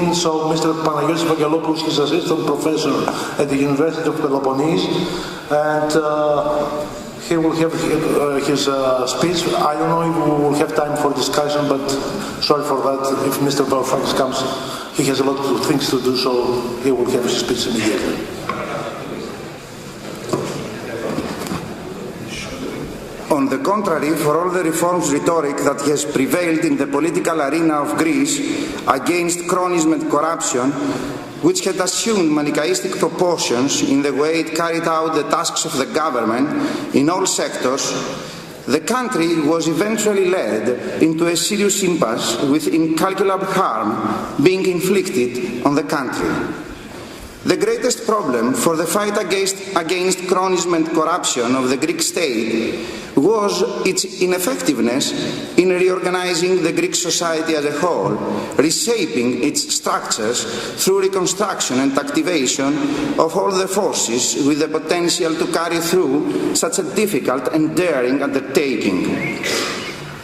meeting. So Mr. Panagiotis Vagelopoulos is assistant professor at the University of Peloponnese, and he will have his speech. I don't know if we will have time for discussion, but sorry for that. If Mr. Varoufakis comes, he has a lot of things to do, so he will have his speech immediately. On the contrary, for all the reforms rhetoric that has prevailed in the political arena of Greece against cronyism and corruption, which had assumed Manichaeistic proportions in the way it carried out the tasks of the government in all sectors, the country was eventually led into a serious impasse with incalculable harm being inflicted on the country. The greatest problem for the fight against cronyism and corruption of the Greek state was its ineffectiveness in reorganizing the Greek society as a whole, reshaping its structures through reconstruction and activation of all the forces with the potential to carry through such a difficult and daring undertaking.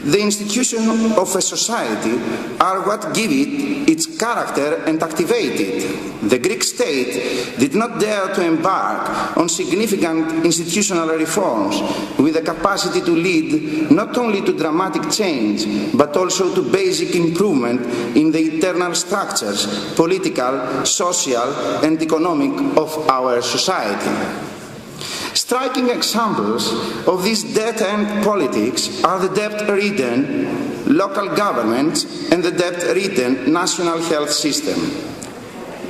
The institutions of a society are what give it its character and activate it. The Greek state did not dare to embark on significant institutional reforms with the capacity to lead not only to dramatic change, but also to basic improvement in the internal structures, political, social, and economic of our society. Striking examples of this debt-end politics are the debt-ridden local governments and the debt-ridden national health system.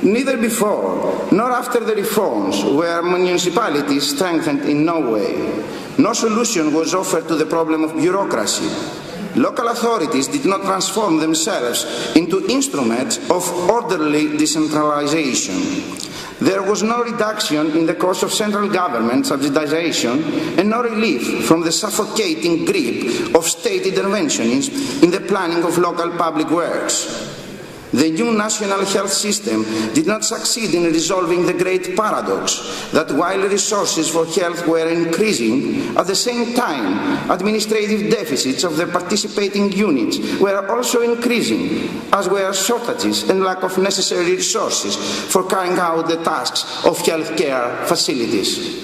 Neither before nor after the reforms were municipalities strengthened in no way. No solution was offered to the problem of bureaucracy. Local authorities did not transform themselves into instruments of orderly decentralization. There was no reduction in the cost of central government subsidization and no relief from the suffocating grip of state interventionism in the planning of local public works. The new national health system did not succeed in resolving the great paradox that while resources for health were increasing, at the same time administrative deficits of the participating units were also increasing, as were shortages and lack of necessary resources for carrying out the tasks of healthcare facilities.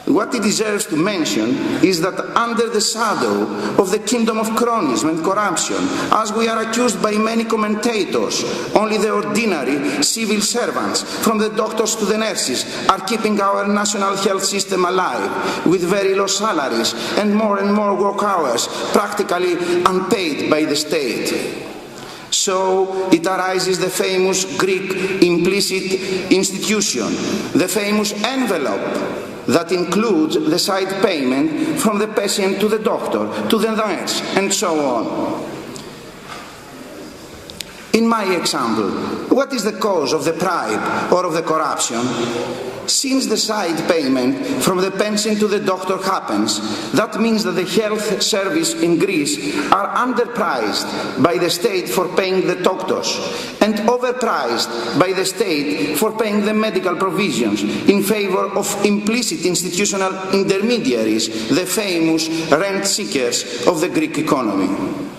What it deserves to mention is that under the shadow of the kingdom of cronyism and corruption, as we are accused by many commentators, only the ordinary civil servants, from the doctors to the nurses, are keeping our national health system alive, with very low salaries and more work hours, practically unpaid by the state. So it arises the famous Greek implicit institution, the famous envelope, that includes the side payment from the patient to the doctor, to the nurse, and so on. In my example, what is the cause of the bribe or of the corruption? Since the side payment from the patient to the doctor happens, that means that the health service in Greece are underpriced by the state for paying the doctors and overpriced by the state for paying the medical provisions in favor of implicit institutional intermediaries, the famous rent seekers of the Greek economy.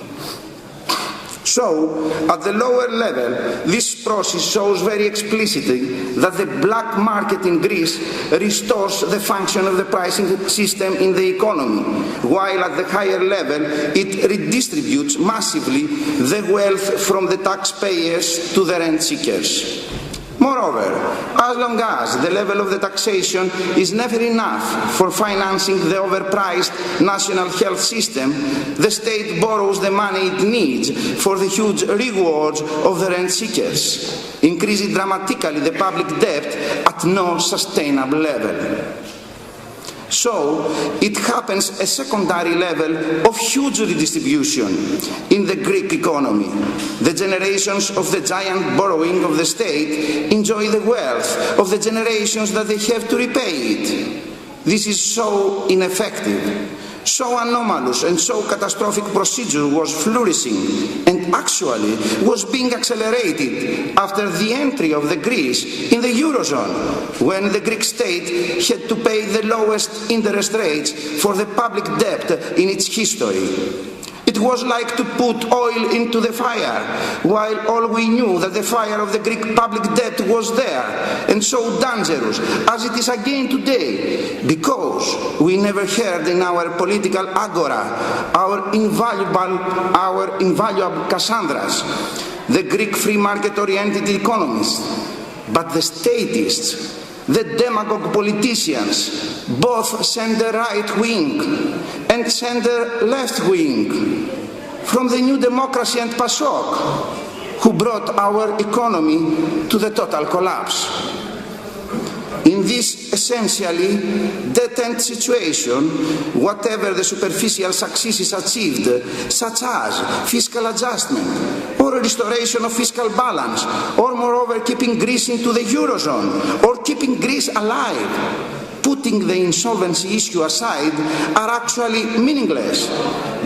So, at the lower level, this process shows very explicitly that the black market in Greece restores the function of the pricing system in the economy, while at the higher level it redistributes massively the wealth from the taxpayers to the rent seekers. Moreover, as long as the level of the taxation is never enough for financing the overpriced national health system, the state borrows the money it needs for the huge rewards of the rent seekers, increasing dramatically the public debt at no sustainable level. So, it happens a secondary level of huge redistribution in the Greek economy. The generations of the giant borrowing of the state enjoy the wealth of the generations that they have to repay it. This is so ineffective. So anomalous and so catastrophic procedure was flourishing and actually was being accelerated after the entry of the Greece in the Eurozone, when the Greek state had to pay the lowest interest rates for the public debt in its history. It It was like to put oil into the fire, while all we knew that the fire of the Greek public debt was there, and so dangerous, as it is again today, because we never heard in our political agora our invaluable Cassandras, the Greek free market-oriented economists, but the statists, the demagogue politicians, both center right wing and center left wing, from the New Democracy and PASOK, who brought our economy to the total collapse. In this essentially dead-end situation, whatever the superficial successes achieved, such as fiscal adjustment, or restoration of fiscal balance, or moreover keeping Greece into the Eurozone, or keeping Greece alive, putting the insolvency issue aside, are actually meaningless,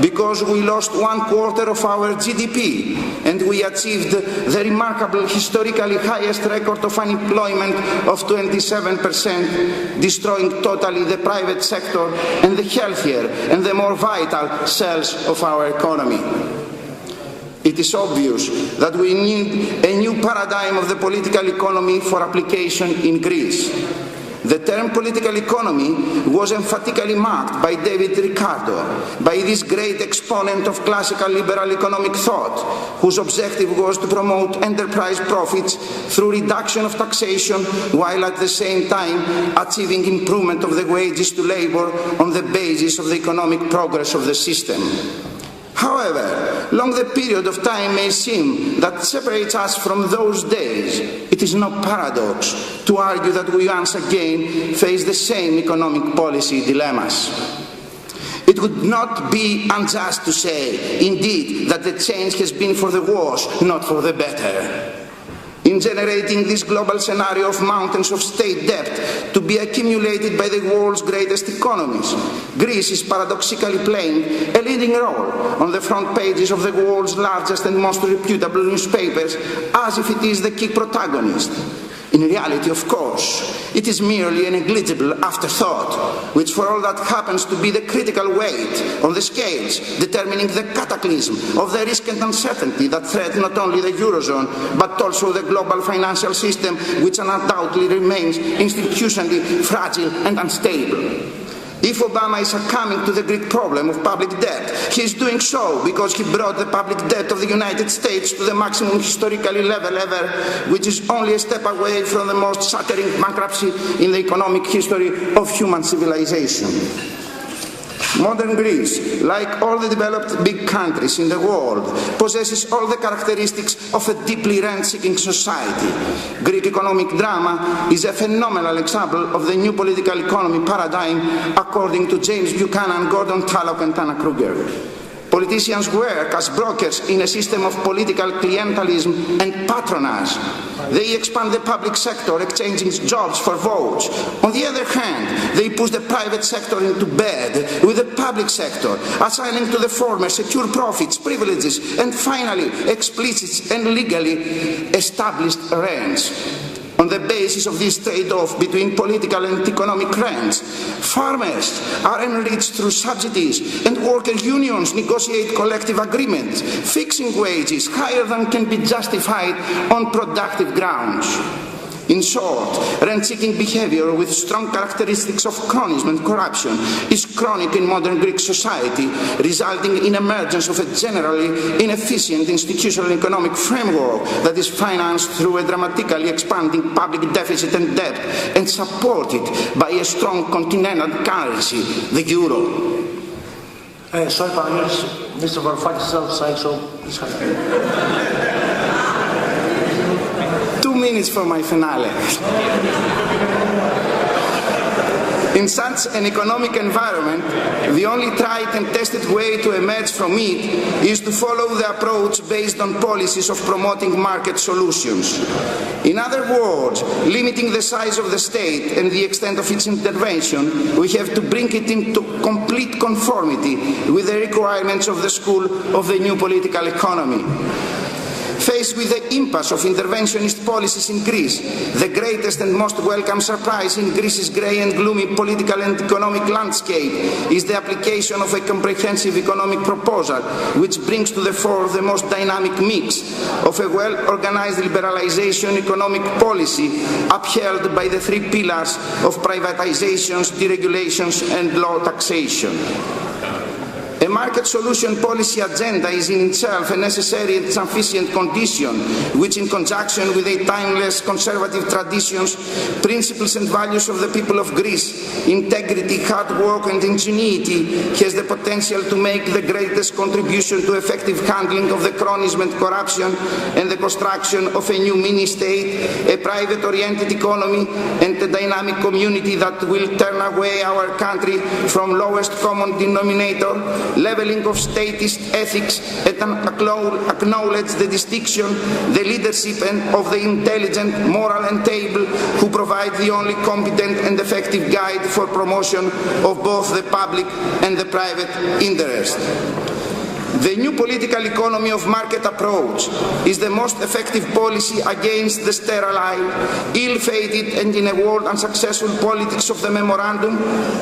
because we lost 1/4 of our GDP and we achieved the remarkable historically highest record of unemployment of 27%, destroying totally the private sector and the healthier and the more vital cells of our economy. It is obvious that we need a new paradigm of the political economy for application in Greece. The term political economy was emphatically marked by David Ricardo, by this great exponent of classical liberal economic thought, whose objective was to promote enterprise profits through reduction of taxation, while at the same time achieving improvement of the wages to labor on the basis of the economic progress of the system. However, long the period of time may seem that separates us from those days, it is no paradox to argue that we once again face the same economic policy dilemmas. It would not be unjust to say, indeed, that the change has been for the worse, not for the better. In generating this global scenario of mountains of state debt to be accumulated by the world's greatest economies, Greece is paradoxically playing a leading role on the front pages of the world's largest and most reputable newspapers, as if it is the key protagonist. In reality, of course, it is merely a negligible afterthought, which for all that happens to be the critical weight on the scales determining the cataclysm of the risk and uncertainty that threaten not only the Eurozone, but also the global financial system, which undoubtedly remains institutionally fragile and unstable. If Obama is succumbing to the Greek problem of public debt, he is doing so because he brought the public debt of the United States to the maximum historically level ever, which is only a step away from the most shattering bankruptcy in the economic history of human civilization. Modern Greece, like all the developed big countries in the world, possesses all the characteristics of a deeply rent-seeking society. Greek economic drama is a phenomenal example of the new political economy paradigm, according to James Buchanan, Gordon Tullock, and Anna Kruger. Politicians work as brokers in a system of political clientelism and patronage. They expand the public sector, exchanging jobs for votes. On the other hand, they push the private sector into bed with the public sector, assigning to the former secure profits, privileges, and finally explicit and legally established rents. On the basis of this trade-off between political and economic rents, farmers are enriched through subsidies and worker unions negotiate collective agreements, fixing wages higher than can be justified on productive grounds. In short, rent-seeking behavior with strong characteristics of chronism and corruption is chronic in modern Greek society, resulting in emergence of a generally inefficient institutional economic framework that is financed through a dramatically expanding public deficit and debt and supported by a strong continental currency, the euro. Sorry, Mr. Varoufakis is outside, so please have 2 minutes for my finale. In such an economic environment, the only tried and tested way to emerge from it is to follow the approach based on policies of promoting market solutions. In other words, limiting the size of the state and the extent of its intervention, we have to bring it into complete conformity with the requirements of the school of the new political economy. Faced with the impasse of interventionist policies in Greece, the greatest and most welcome surprise in Greece's grey and gloomy political and economic landscape is the application of a comprehensive economic proposal, which brings to the fore the most dynamic mix of a well-organized liberalization economic policy upheld by the three pillars of privatizations, deregulations and low taxation. A market solution policy agenda is in itself a necessary and sufficient condition, which in conjunction with the timeless conservative traditions, principles and values of the people of Greece, integrity, hard work and ingenuity, has the potential to make the greatest contribution to effective handling of the chronism and corruption and the construction of a new mini-state, a private-oriented economy and a dynamic community that will turn away our country from lowest common denominator, leveling of statist ethics and acknowledge the distinction, the leadership of the intelligent, moral and able who provide the only competent and effective guide for promotion of both the public and the private interest. The new political economy of market approach is the most effective policy against the sterile, ill-fated and in a word unsuccessful politics of the memorandum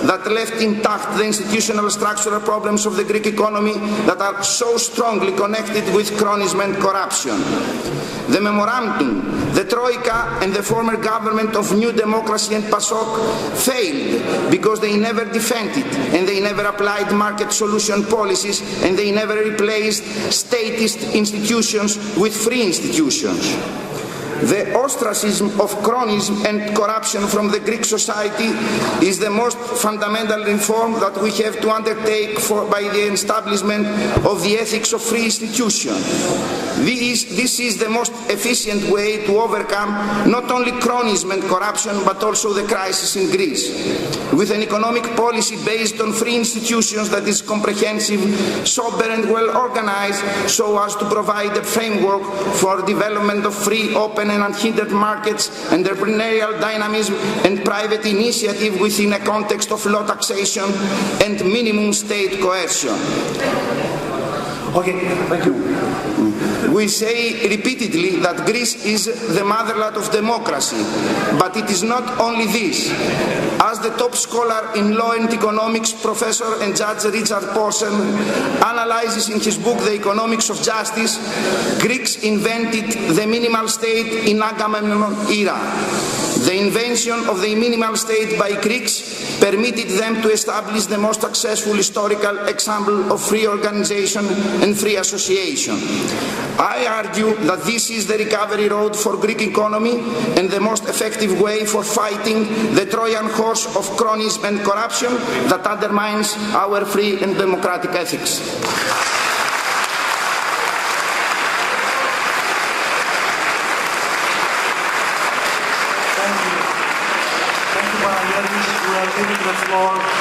that left intact the institutional structural problems of the Greek economy that are so strongly connected with chronism and corruption. The memorandum, the Troika and the former government of New Democracy and PASOK failed because they never defended and they never applied market solution policies and they never replaced statist institutions with free institutions. The ostracism of chronism and corruption from the Greek society is the most fundamental reform that we have to undertake by the establishment of the ethics of free institutions. This is the most efficient way to overcome not only chronism and corruption but also the crisis in Greece. With an economic policy based on free institutions that is comprehensive, sober and well organized so as to provide a framework for development of free, open and unhindered markets, entrepreneurial dynamism and private initiative within a context of low taxation and minimum state coercion. Okay, thank you. We say repeatedly that Greece is the motherland of democracy, but it is not only this. As the top scholar in law and economics, Professor and Judge Richard Porson analyzes in his book The Economics of Justice, Greeks invented the minimal state in Agamemnon era. The invention of the minimal state by Greeks permitted them to establish the most successful historical example of free organization and free association. I argue that this is the recovery road for Greek economy and the most effective way for fighting the Trojan horse of chronism and corruption that undermines our free and democratic ethics. Thank you, Panagiotis. We are leaving the floor.